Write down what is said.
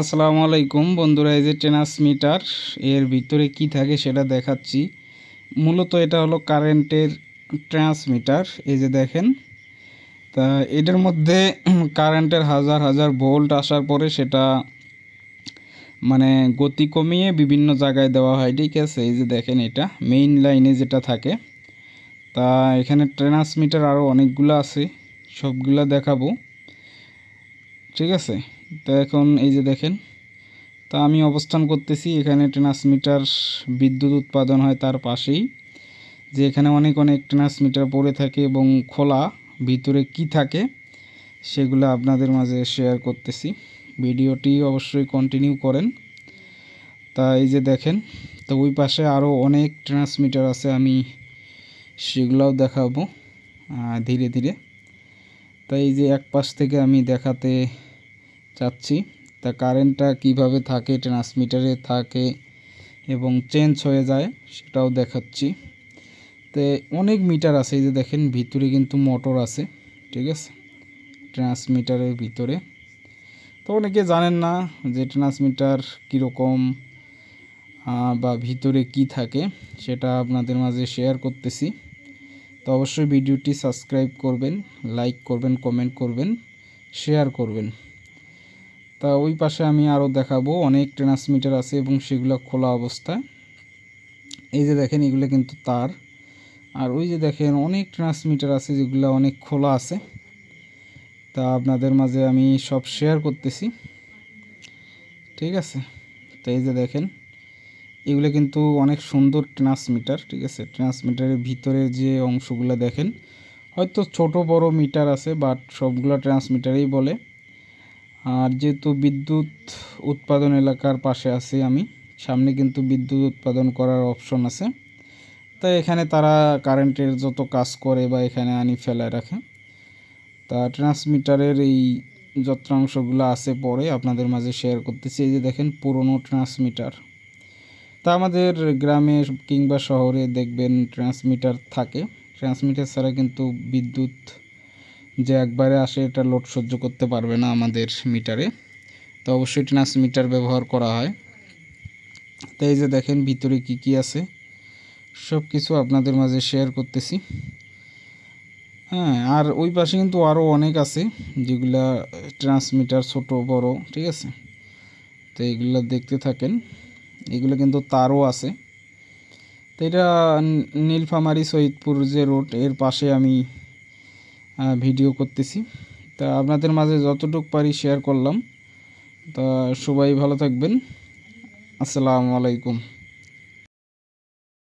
আসসালামু আলাইকুম বন্ধুরা, এই যে ট্রান্সমিটার এর ভিতরে কি থাকে সেটা দেখাচ্ছি। মূলত এটা হলো কারেন্টের ট্রান্সমিটার। এই যে দেখেন, তা এটার মধ্যে কারেন্টের হাজার হাজার ভোল্ট আসার পরে সেটা মানে গতি কমিয়ে বিভিন্ন জায়গায় দেওয়া হয়, ঠিক আছে। এই যে দেখেন, এটা মেইন লাইনে যেটা থাকে। তা এখানে ট্রান্সমিটার আরও অনেকগুলো আছে, সবগুলা দেখাবো, ঠিক আছে। তো এখন এই যে দেখেন, তা আমি অবস্থান করতেছি এখানে ট্রান্সমিটার বিদ্যুৎ উৎপাদন হয় তার পাশেই, যে এখানে অনেক অনেক ট্রান্সমিটার পড়ে থাকে এবং খোলা ভিতরে কি থাকে সেগুলো আপনাদের মাঝে শেয়ার করতেছি। ভিডিওটি অবশ্যই কন্টিনিউ করেন। তা এই যে দেখেন, তো ওই পাশে আরও অনেক ট্রান্সমিটার আছে, আমি সেগুলোও দেখাবো ধীরে ধীরে। তাই এই যে এক পাশ থেকে আমি দেখাতে চাচ্ছি। তা কারেন্টটা কিভাবে থাকে, ট্রান্সমিটারে থাকে এবং চেঞ্জ হয়ে যায় সেটাও দেখাচ্ছি। তো অনেক মিটার আছে, এই যে দেখেন ভিতরে কিন্তু মোটর আছে, ঠিক আছে, ট্রান্সমিটারের ভিতরে। তো অনেকে জানেন না যে ট্রান্সমিটার কীরকম বা ভিতরে কি থাকে, সেটা আপনাদের মাঝে শেয়ার করতেছি। তো অবশ্যই ভিডিওটি সাবস্ক্রাইব করবেন, লাইক করবেন, কমেন্ট করবেন, শেয়ার করবেন। তা ওই পাশে আমি আরও দেখাবো, অনেক ট্রান্সমিটার আছে এবং সেগুলো খোলা অবস্থায়। এই যে দেখেন, এগুলো কিন্তু তার। আর ওই যে দেখেন অনেক ট্রান্সমিটার আছে যেগুলো অনেক খোলা আছে। তা আপনাদের মাঝে আমি সব শেয়ার করতেছি, ঠিক আছে। তো এই যে দেখেন, এগুলো কিন্তু অনেক সুন্দর ট্রান্সমিটার, ঠিক আছে। ট্রান্সমিটারের ভিতরে যে অংশগুলো দেখেন, হয়তো ছোট বড় মিটার আছে, বাট সবগুলো ট্রান্সমিটারই বলে। আর যেহেতু বিদ্যুৎ উৎপাদন এলাকার পাশে আছি আমি, সামনে কিন্তু বিদ্যুৎ উৎপাদন করার অপশন আছে। তাই এখানে তারা কারেন্টের যত কাজ করে বা এখানে আনি ফেলায় রাখে। তা ট্রান্সমিটারের এই যন্ত্রাংশগুলো আছে পরে আপনাদের মাঝে শেয়ার করতেছি। এই যে দেখেন পুরনো ট্রান্সমিটার। তা আমাদের গ্রামে কিংবা শহরে দেখবেন ট্রান্সমিটার থাকে। ট্রান্সমিটার ছাড়া কিন্তু বিদ্যুৎ যে একবারে আসে এটা লোড সহ্য করতে পারবে না আমাদের মিটারে। তো অবশ্যই ট্রান্সমিটার ব্যবহার করা হয়। তো এই যে দেখেন ভিতরে কি কি আছে সব কিছু আপনাদের মাঝে শেয়ার করতেছি। হ্যাঁ, আর ওই পাশে কিন্তু আরও অনেক আছে যেগুলা ট্রান্সমিটার ছোট বড়, ঠিক আছে। তো এইগুলো দেখতে থাকেন, এগুলো কিন্তু তারও আছে। তো এটা নীলফামারী সৈয়দপুর যে রোড এর পাশে আমি ভিডিও করতেছি। তা আপনাদের মাঝে যতটুকু পারি শেয়ার করলাম। তা সবাই ভালো থাকবেন। আসসালামু আলাইকুম।